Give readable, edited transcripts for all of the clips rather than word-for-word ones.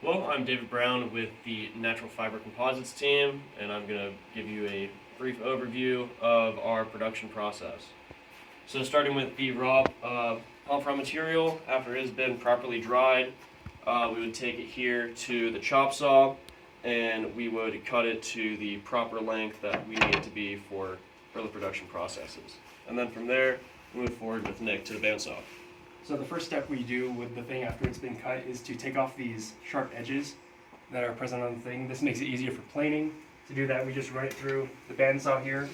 Well, I'm David Brown with the Natural Fiber Composites team, and I'm going to give you a brief overview of our production process. So, starting with the raw palm frond material, after it has been properly dried, we would take it here to the chop saw, and we would cut it to the proper length that we need it to be for early production processes. And then from there, move forward with Nick to the bandsaw. So the first step we do with the thing after it's been cut is to take off these sharp edges that are present on the thing. This makes it easier for planing. To do that, we just run it through the bandsaw here,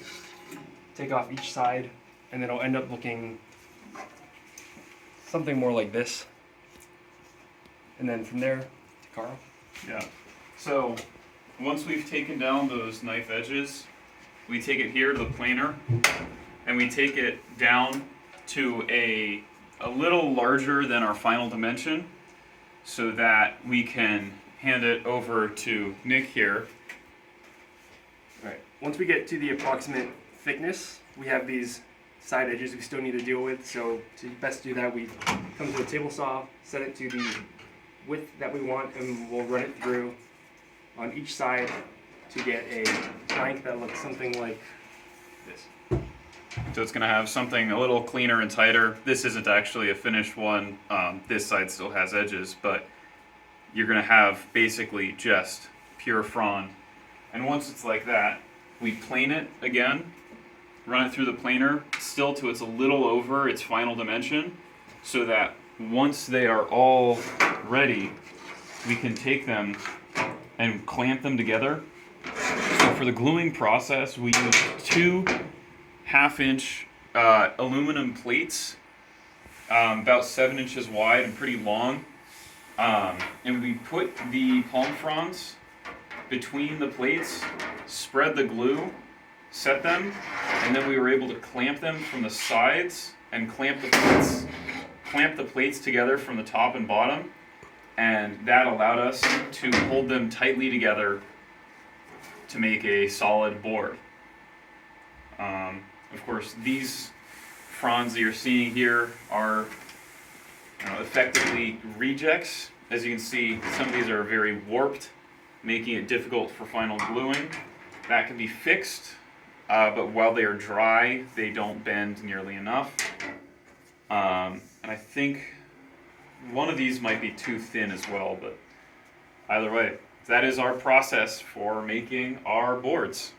take off each side, and then it'll end up looking something more like this. And then from there, to Carl. Yeah. So once we've taken down those knife edges, we take it here to the planer, and we take it down to a little larger than our final dimension, so that we can hand it over to Nick here. Alright, once we get to the approximate thickness, we have these side edges we still need to deal with. So to best do that, we come to a table saw, set it to the width that we want, and we'll run it through on each side to get a plank that looks something like this. So it's going to have something a little cleaner and tighter. This isn't actually a finished one. This side still has edges, but you're going to have basically just pure frond. And once it's like that, we plane it again, run it through the planer, still to it's a little over its final dimension, so that once they are all ready, we can take them and clamp them together. So for the gluing process, we use 2 half-inch aluminum plates, about 7 inches wide and pretty long. And we put the palm fronds between the plates, spread the glue, set them, and then we were able to clamp them from the sides and clamp the plates together from the top and bottom. And that allowed us to hold them tightly together to make a solid board. Of course, these fronds that you're seeing here are effectively rejects. As you can see, some of these are very warped, making it difficult for final gluing. That can be fixed, but while they are dry, they don't bend nearly enough. And I think one of these might be too thin as well, but either way, that is our process for making our boards.